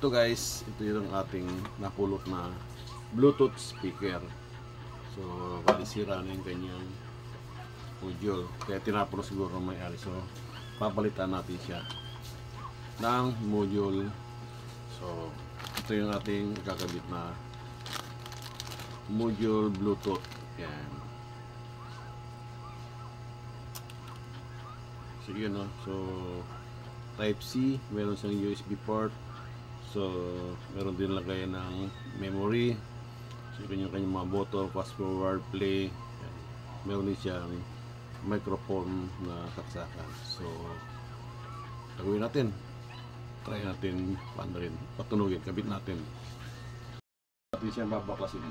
ito guys, ito yung ating napulot na Bluetooth speaker. So sira na yung kanyang module, kaya tinapon siguro may-ari. So papalitan natin siya ng module. So ito yung ating kakabit na module Bluetooth. Yan. So yun, no? So type C, meron siyang USB port. So meron din lagay ng memory. So yun yung kanyang mga button, fast forward, play. Yan. Meron din siyang microphone na saksakan. So gagawin natin, try natin paano rin patunugin, kabit natin siyang babaklasin.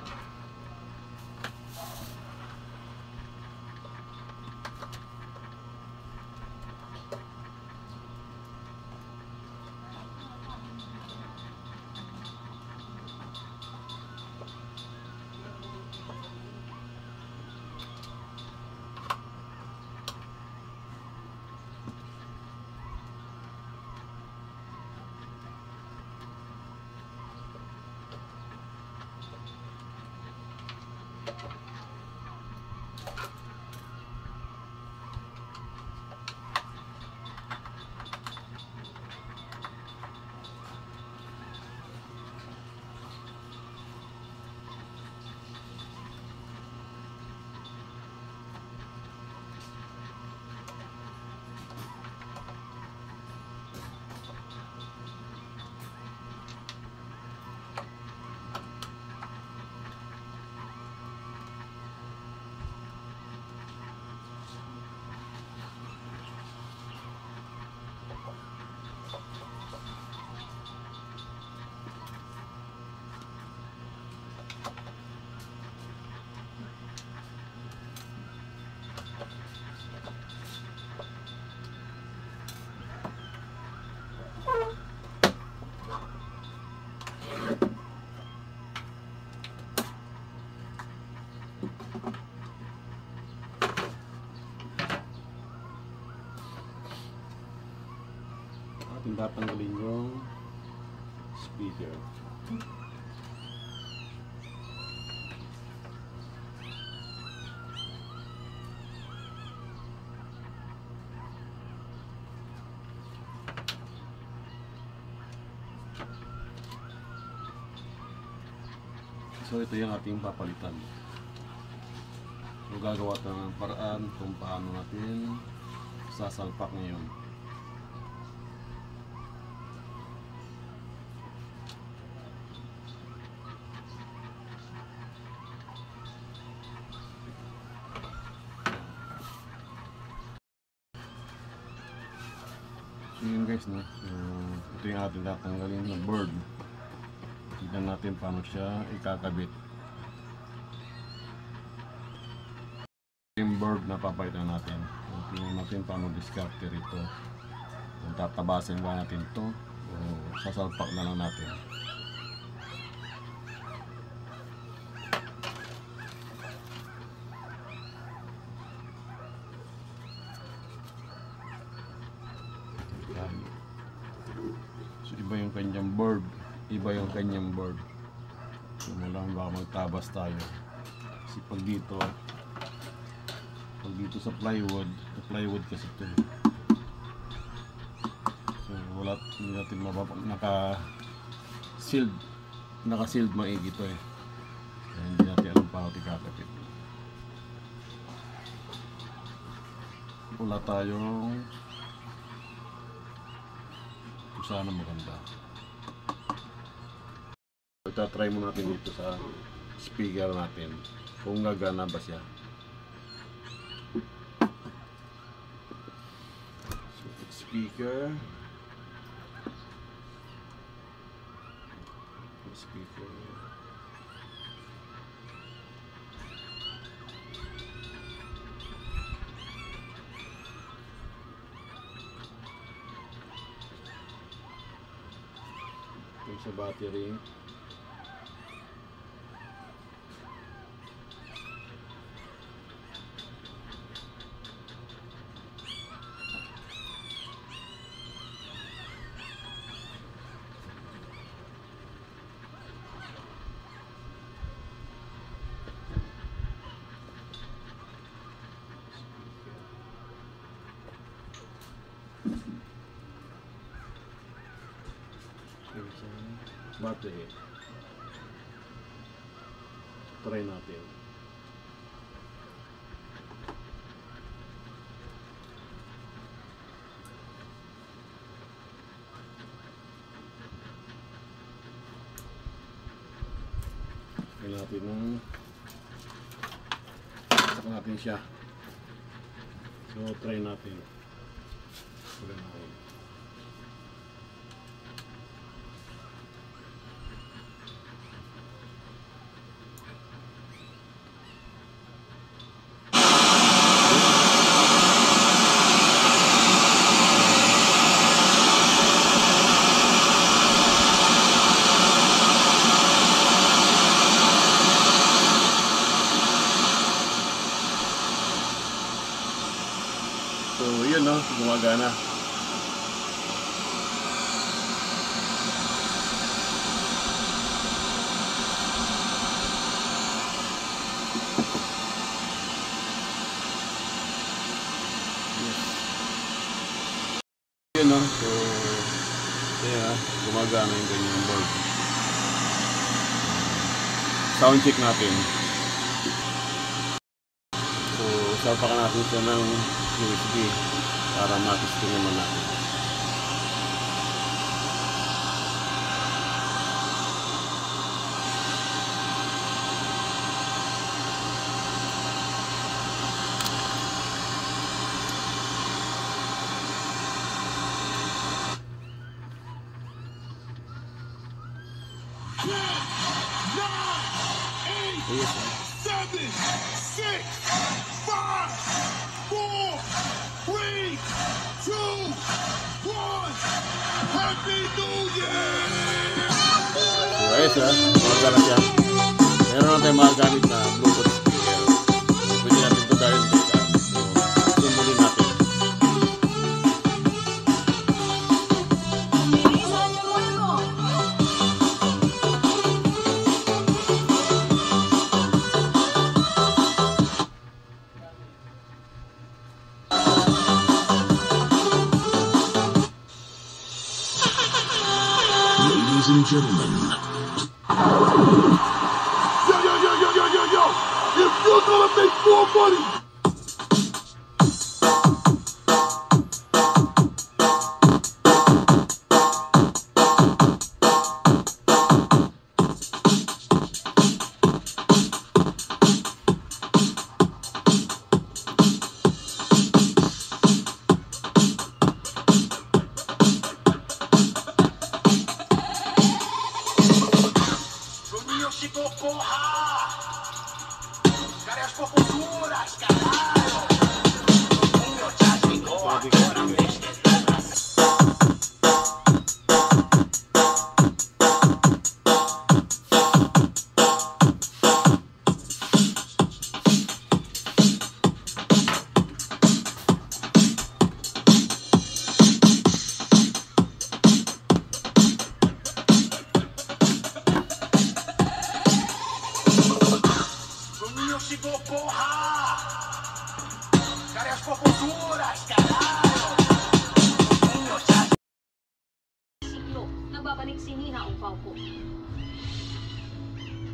Ating tatanggalin yung speaker. So ito yung ating papalitan. So gagawa tayo ng paraan kung paano natin sasalpak ngayon. So yun guys, no? Ito yung ating tatanggalin na board. Tignan natin paano siya ikakabit. Yung board na papalitan natin. Tingnan natin paano diskarte rito. Kung tatabasin ba natin ito o sasalpak na lang natin. So iba yung kanyang board, iba yung kanyang board. So lang baka magtabas tayo. Kasi pag dito sa plywood kasi ito. So wala, hindi natin naka-sealed maigi ito eh. Kaya hindi natin alam paano ikakapit. Wala tayong sana maganda. Itatry mo natin dito sa speaker natin kung gagana ba siya. So, speaker. Ito sa battery. battery. Try natin. Try natin nung saka natin siya. So try natin. Try natin. So yun, no, gumagana. Yun, no, so yeah, gumagana yung kanyang board. Sound check natin. So sapakan natin siya ng USB para matesting naman natin. Yes, 7, 6, 5, 4, 3, 2, 1. Happy New Year! so ayos ha, gumagana siya. Meron na tayong mga gamit na Bluetooth speaker. So pwede natin ito dahil sa isa. So sumulin natin. Ladies and gentlemen. Yo. If you're gonna make more money. Nagbabalik sinina ang paupo.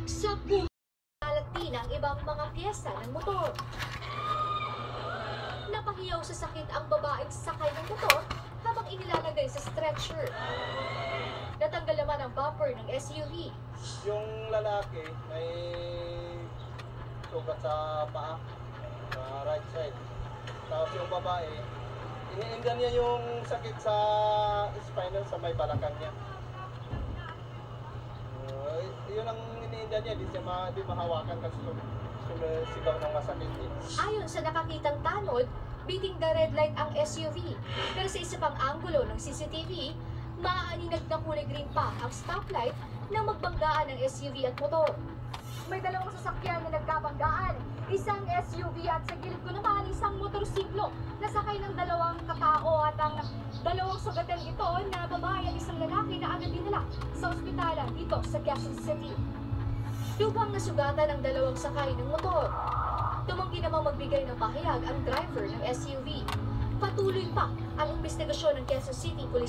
Sa pumalagtin ang ibang mga piyesa ng motor. Napahiyaw sa sakit ang babaeng sakay ng motor habang inilalagay sa stretcher. Natanggal naman ang bumper ng SUV. Yung lalaki may sugat sa paa, sa right side. Tapos yung babae, iniinda niya yung sakit sa spinal sa may balakang niya. Yun ang iniinda niya, di mahawakan kasi sigaw ng masakit. Ayon sa nakakitang tanod, biting the red light ang SUV. Pero sa isa pang anggulo ng CCTV, maaaninag na kulay green pa ang stoplight nang magbanggaan ng SUV at motor. May dalawang sasakyan na nagkabanggaan. Isang SUV at sa gilid ko naman isang motorsiklo na sakay ng dalawang katao at ang dalawang sugatan ito na babae at isang lalaki na agad dinala sa ospitalan dito sa Quezon City. Lubhang nasugatan ang dalawang sakay ng motor. Tumanggi namang magbigay ng pahayag ang driver ng SUV. Patuloy pa ang investigasyon ng Quezon City Police.